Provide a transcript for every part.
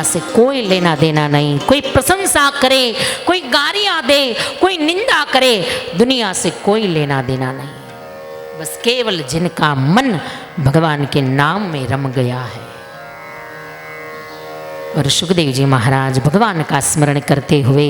से कोई लेना देना नहीं। कोई प्रशंसा करे, कोई गालियां दे, कोई निंदा करे, दुनिया से कोई लेना देना नहीं। बस केवल जिनका मन भगवान के नाम में रम गया है। और सुखदेव जी महाराज भगवान का स्मरण करते हुए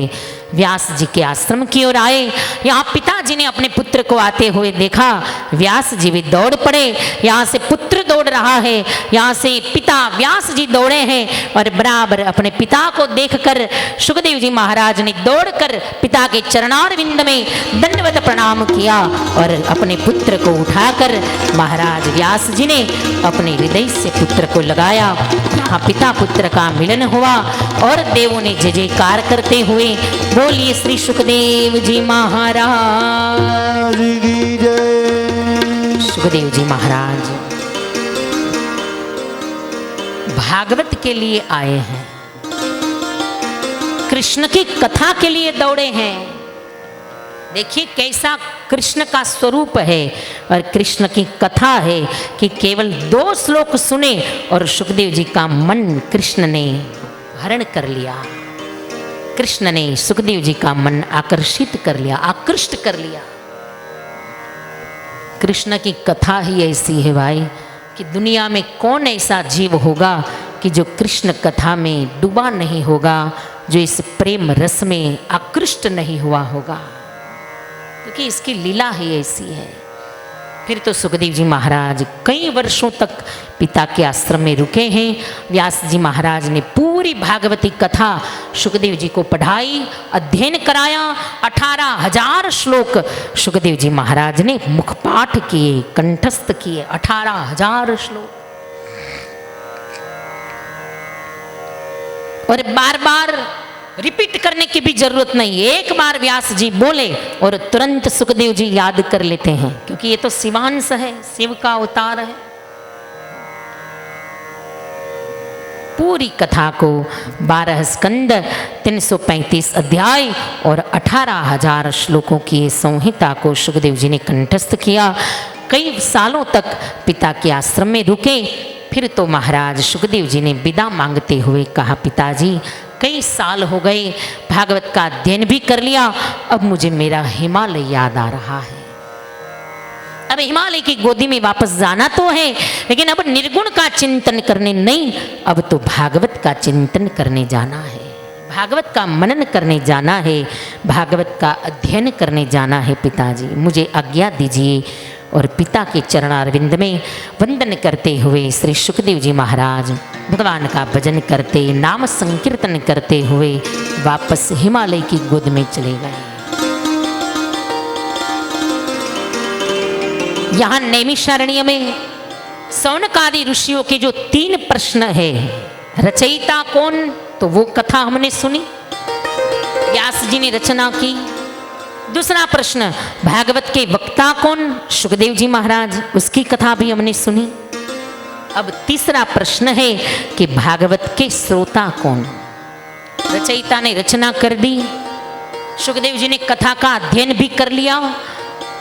व्यास जी के आश्रम की ओर आए। यहाँ पिताजी ने अपने पुत्र को आते हुए देखा। व्यास जी भी दौड़ पड़े। यहाँ से पुत्र दौड़ रहा है, यहाँ से पिता व्यास जी दौड़े हैं और बराबर अपने पिता को देखकर सुखदेव जी महाराज ने दौड़कर पिता के चरणारविंद में दंडवत प्रणाम किया और अपने पुत्र को उठाकर महाराज व्यास जी ने अपने हृदय से पुत्र को लगाया। यहाँ पिता पुत्र का मिलन हुआ और देवों ने जय जयकार करते हुए बोलिए श्री सुखदेव जी महाराज की जय। सुखदेव जी महाराज भागवत के लिए आए हैं, कृष्ण की कथा के लिए दौड़े हैं। देखिए कैसा कृष्ण का स्वरूप है और कृष्ण की कथा है कि केवल 2 श्लोक सुने और सुखदेव जी का मन कृष्ण ने हरण कर लिया। कृष्ण ने सुखदेव जी का मन आकर्षित कर लिया, आकृष्ट कर लिया। कृष्ण की कथा ही ऐसी है भाई कि दुनिया में कौन ऐसा जीव होगा कि जो कृष्ण कथा में डूबा नहीं होगा, जो इस प्रेम रस में आकृष्ट नहीं हुआ होगा, क्योंकि इसकी लीला ही ऐसी है। फिर तो सुखदेव जी महाराज कई वर्षों तक पिता के आश्रम में रुके हैं। व्यास जी महाराज ने पूरी भागवती कथा सुखदेव जी को पढ़ाई, अध्ययन कराया। 18,000 श्लोक सुखदेव जी महाराज ने मुखपाठ किए, कंठस्थ किए। 18,000 श्लोक। और बार बार रिपीट करने की भी जरूरत नहीं। एक बार व्यास जी बोले और तुरंत सुखदेव जी याद कर लेते हैं, क्योंकि ये तो शिवांश है, शिव का अवतार है। पूरी कथा को 12 स्कंद, 335 अध्याय और 18,000 श्लोकों की संहिता को सुखदेव जी ने कंठस्थ किया। कई सालों तक पिता के आश्रम में रुके। फिर तो महाराज सुखदेव जी ने विदा मांगते हुए कहा, पिताजी कई साल हो गए, भागवत का अध्ययन भी कर लिया, अब मुझे मेरा हिमालय याद आ रहा है। अब हिमालय की गोदी में वापस जाना तो है, लेकिन अब निर्गुण का चिंतन करने नहीं, अब तो भागवत का चिंतन करने जाना है, भागवत का मनन करने जाना है, भागवत का अध्ययन करने जाना है। पिताजी मुझे आज्ञा दीजिए। और पिता के चरणारविंद में वंदन करते हुए श्री सुखदेव जी महाराज भगवान का भजन करते, नाम संकीर्तन करते हुए वापस हिमालय की गोद में चले गए। यहाँ नैमिषारण्य में सौनकादि ऋषियों के जो 3 प्रश्न है, रचयिता कौन, तो वो कथा हमने सुनी, व्यास जी ने रचना की। दूसरा प्रश्न, भागवत के वक्ता कौन, सुखदेव जी महाराज, उसकी कथा भी हमने सुनी। अब तीसरा प्रश्न है कि भागवत के श्रोता कौन। रचयिता ने रचना कर दी, सुखदेव जी ने कथा का अध्ययन भी कर लिया,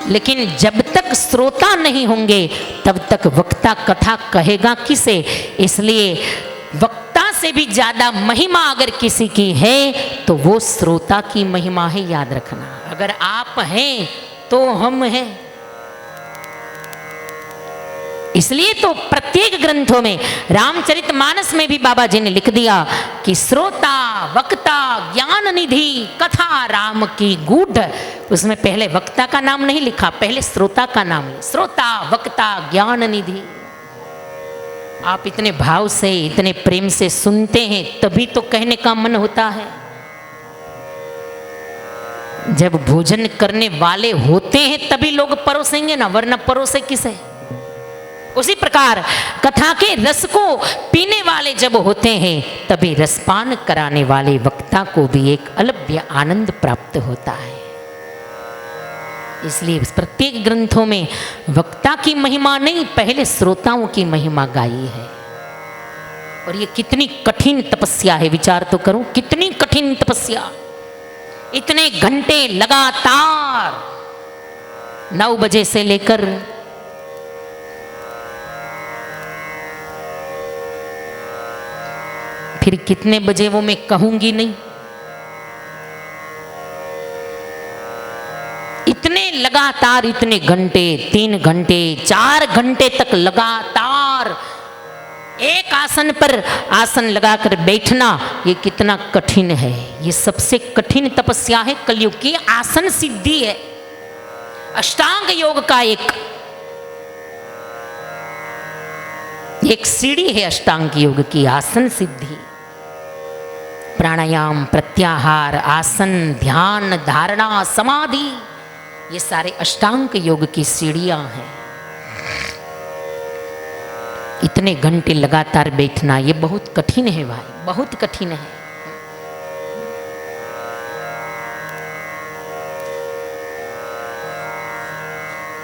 लेकिन जब तक श्रोता नहीं होंगे तब तक वक्ता कथा कहेगा किसे। इसलिए वक्ता से भी ज्यादा महिमा अगर किसी की है तो वो श्रोता की महिमा है, याद रखना। अगर आप हैं तो हम हैं। इसलिए तो प्रत्येक ग्रंथों में, रामचरितमानस में भी बाबा जी ने लिख दिया कि श्रोता वक्ता ज्ञान निधि कथा राम की गूढ़। उसमें पहले वक्ता का नाम नहीं लिखा, पहले श्रोता का नाम है। श्रोता वक्ता ज्ञान निधि। आप इतने भाव से, इतने प्रेम से सुनते हैं, तभी तो कहने का मन होता है। जब भोजन करने वाले होते हैं तभी लोग परोसेंगे ना, वरना परोसे किसे। उसी प्रकार कथा के रस को पीने वाले जब होते हैं तभी रसपान कराने वाले वक्ता को भी एक अलभ्य आनंद प्राप्त होता है। इसलिए प्रत्येक ग्रंथों में वक्ता की महिमा नहीं, पहले श्रोताओं की महिमा गाई है। और ये कितनी कठिन तपस्या है, विचार तो करो, कितनी कठिन तपस्या। इतने घंटे लगातार 9 बजे से लेकर फिर कितने बजे वो मैं कहूंगी नहीं। इतने लगातार, इतने घंटे, 3 घंटे 4 घंटे तक लगातार एक आसन पर आसन लगाकर बैठना, ये कितना कठिन है। ये सबसे कठिन तपस्या है कलयुग की। आसन सिद्धि है, अष्टांग योग का एक सीढ़ी है अष्टांग योग की, आसन सिद्धि। प्राणायाम, प्रत्याहार, आसन, ध्यान, धारणा, समाधि, ये सारे अष्टांग योग की सीढ़ियां हैं। इतने घंटे लगातार बैठना ये बहुत कठिन है भाई, बहुत कठिन है।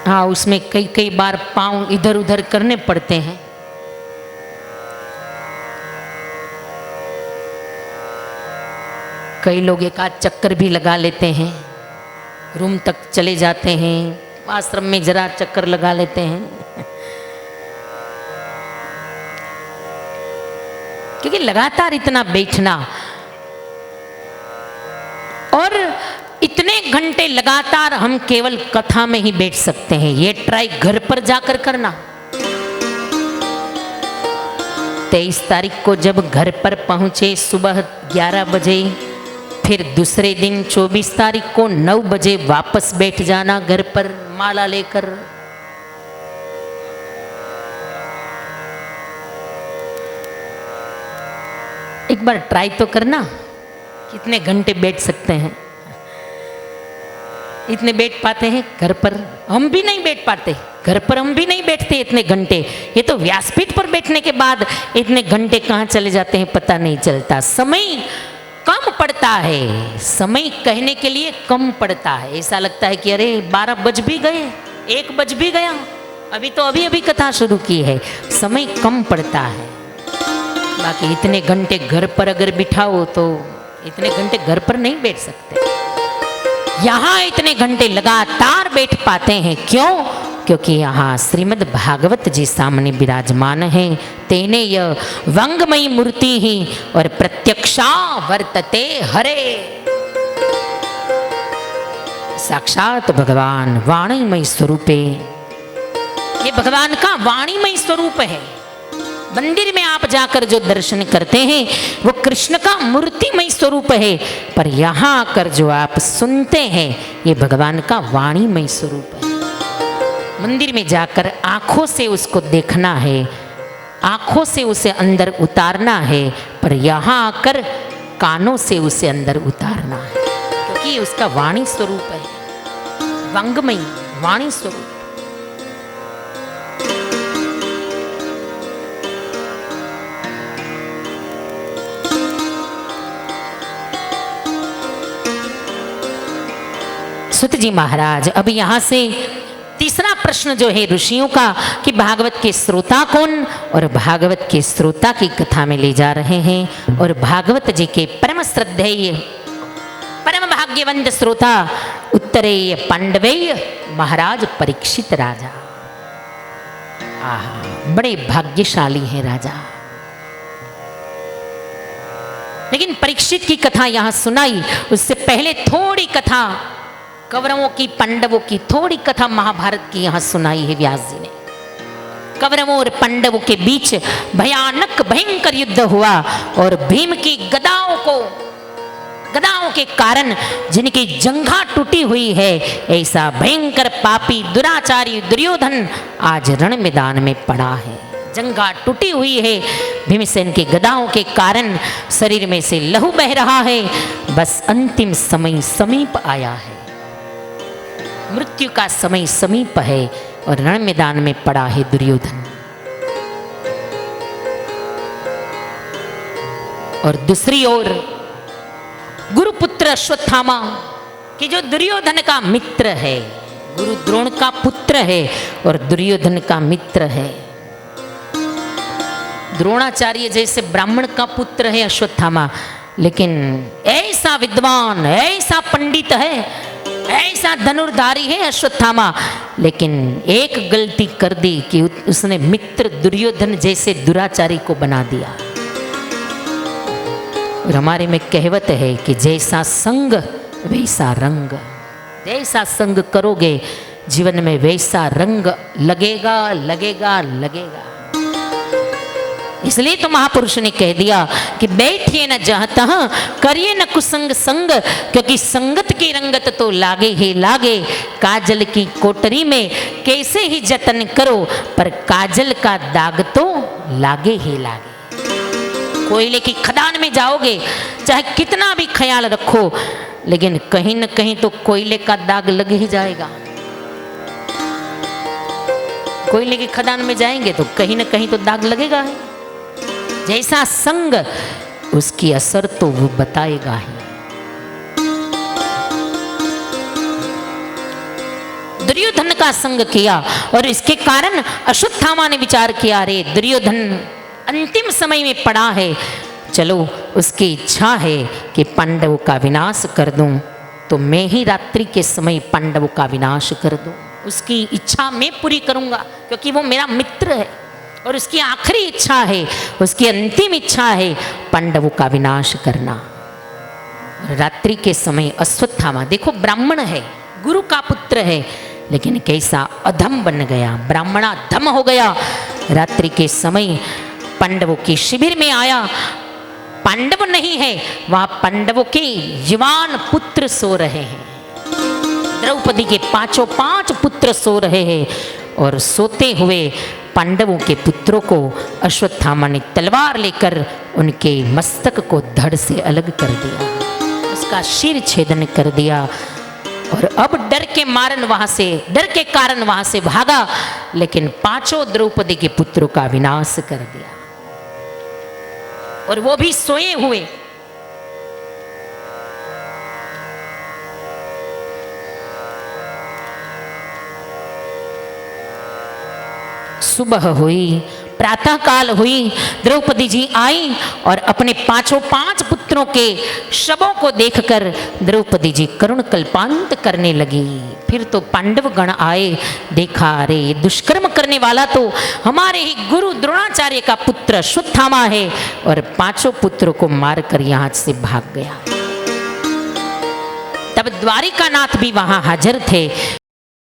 हाँ, उसमें कई कई बार पांव इधर उधर करने पड़ते हैं। कई लोग एक आध चक्कर भी लगा लेते हैं, रूम तक चले जाते हैं, आश्रम में जरा चक्कर लगा लेते हैं। क्योंकि लगातार इतना बैठना और इतने घंटे लगातार हम केवल कथा में ही बैठ सकते हैं। ये ट्राई घर पर जाकर करना। 23 तारीख को जब घर पर पहुंचे सुबह 11 बजे, फिर दूसरे दिन 24 तारीख को 9 बजे वापस बैठ जाना घर पर माला लेकर। एक बार ट्राई तो करना, कितने घंटे बैठ सकते हैं। इतने बैठ पाते हैं घर पर? हम भी नहीं बैठ पाते, घर पर हम भी नहीं बैठते इतने घंटे। ये तो व्यासपीठ पर बैठने के बाद इतने घंटे कहाँ चले जाते हैं पता नहीं चलता। समय कम पड़ता है, समय कहने के लिए कम पड़ता है। ऐसा लगता है कि अरे 12 बज भी गए, 1 बज भी गया, अभी तो अभी कथा शुरू की है। समय कम पड़ता है। बाकी इतने घंटे घर पर अगर बिठाओ तो इतने घंटे घर पर नहीं बैठ सकते। यहाँ इतने घंटे लगातार बैठ पाते हैं, क्यों? क्योंकि यहाँ श्रीमद् भागवत जी सामने विराजमान हैं। तेने य वंगमयी मूर्ति ही और प्रत्यक्षा वर्तते हरे। साक्षात भगवान वाणीमय स्वरूपे, ये भगवान का वाणीमय स्वरूप है। मंदिर में आप जाकर जो दर्शन करते हैं वो कृष्ण का मूर्तिमय स्वरूप है, पर यहाँ आकर जो आप सुनते हैं ये भगवान का वाणीमय स्वरूप है। मंदिर में जाकर आंखों से उसको देखना है, आंखों से उसे अंदर उतारना है, पर यहाँ आकर कानों से उसे अंदर उतारना है, क्योंकि उसका वाणी स्वरूप है, वांगमयी वाणी स्वरूप। सुत जी महाराज अब यहाँ से तीसरा प्रश्न जो है ऋषियों का कि भागवत के श्रोता कौन, और भागवत के श्रोता की कथा में ले जा रहे हैं। और भागवत जी के परम श्रद्धेय परम भाग्यवंत श्रोता उत्तरेय पांडवेय महाराज परीक्षित राजा। बड़े भाग्यशाली हैं राजा। लेकिन परीक्षित की कथा यहाँ सुनाई, उससे पहले थोड़ी कथा कौरवों की पांडवों की थोड़ी कथा महाभारत की यहाँ सुनाई है व्यास जी ने। कौरवों और पांडवों के बीच भयानक भयंकर युद्ध हुआ और भीम की गदाओं के कारण जिनकी जंघा टूटी हुई है, ऐसा भयंकर पापी दुराचारी दुर्योधन आज रण मैदान में पड़ा है। जंघा टूटी हुई है, भीमसेन की गदाओं के कारण शरीर में से लहू बह रहा है। बस अंतिम समय समीप आया है, मृत्यु का समय समीप है और रण मैदान में पड़ा है दुर्योधन। और दूसरी ओर गुरुपुत्र अश्वत्थामा कि जो दुर्योधन का मित्र है, गुरु द्रोण का पुत्र है और दुर्योधन का मित्र है। द्रोणाचार्य जैसे ब्राह्मण का पुत्र है अश्वत्थामा, लेकिन ऐसा विद्वान, ऐसा पंडित है, ऐसा धनुर्धारी है अश्वत्थामा, लेकिन एक गलती कर दी कि उसने मित्र दुर्योधन जैसे दुराचारी को बना दिया। और हमारे में कहावत है कि जैसा संग वैसा रंग, जैसा संग करोगे जीवन में वैसा रंग लगेगा लगेगा लगेगा। इसलिए तो महापुरुष ने कह दिया कि बैठिए न जहतः करिए न कुसंग संग, क्योंकि संगत की रंगत तो लागे ही लागे। काजल की कोटरी में कैसे ही जतन करो, पर काजल का दाग तो लागे ही लागे। कोयले की खदान में जाओगे, चाहे कितना भी ख्याल रखो, लेकिन कहीं न कहीं तो कोयले का दाग लग ही जाएगा। कोयले की खदान में जाएंगे तो कहीं न कहीं तो दाग लगेगा ही। जैसा संग उसकी असर तो वो बताएगा ही। दुर्योधन का संग किया और इसके कारण अश्वत्थामा ने विचार किया, रे दुर्योधन अंतिम समय में पड़ा है, चलो उसकी इच्छा है कि पांडवों का विनाश कर दूं, तो मैं ही रात्रि के समय पांडवों का विनाश कर दूं। उसकी इच्छा मैं पूरी करूंगा, क्योंकि वो मेरा मित्र है और उसकी आखिरी इच्छा है, उसकी अंतिम इच्छा है पांडवों का विनाश करना। रात्रि के समय अश्वत्थामा, देखो ब्राह्मण है, गुरु का पुत्र है, लेकिन कैसा अधम बन गया, ब्राह्मणाधम हो गया। रात्रि के समय पांडवों के शिविर में आया, पांडव नहीं है वहां, पांडवों के जवान पुत्र सो रहे हैं। द्रौपदी के पांचों पांच पुत्र सो रहे हैं और सोते हुए पांडवों के पुत्रों को अश्वत्थामा ने तलवार लेकर उनके मस्तक को धड़ से अलग कर दिया, उसका सिर छेदन कर दिया। और अब डर के मारन वहां से, डर के कारण वहां से भागा, लेकिन पांचों द्रौपदी के पुत्रों का विनाश कर दिया, और वो भी सोए हुए। सुबह हुई, प्रातः काल हुई, द्रौपदी जी आई और अपने पांचों पांच पुत्रों के शवों को देखकर द्रौपदी जी करुण कल्पांत करने लगी। फिर तो पांडव गण आए, देखा अरे दुष्कर्म करने वाला तो हमारे ही गुरु द्रोणाचार्य का पुत्र अश्वत्थामा है, और पांचों पुत्रों को मारकर यहां से भाग गया। तब द्वारिकानाथ भी वहां हाजिर थे,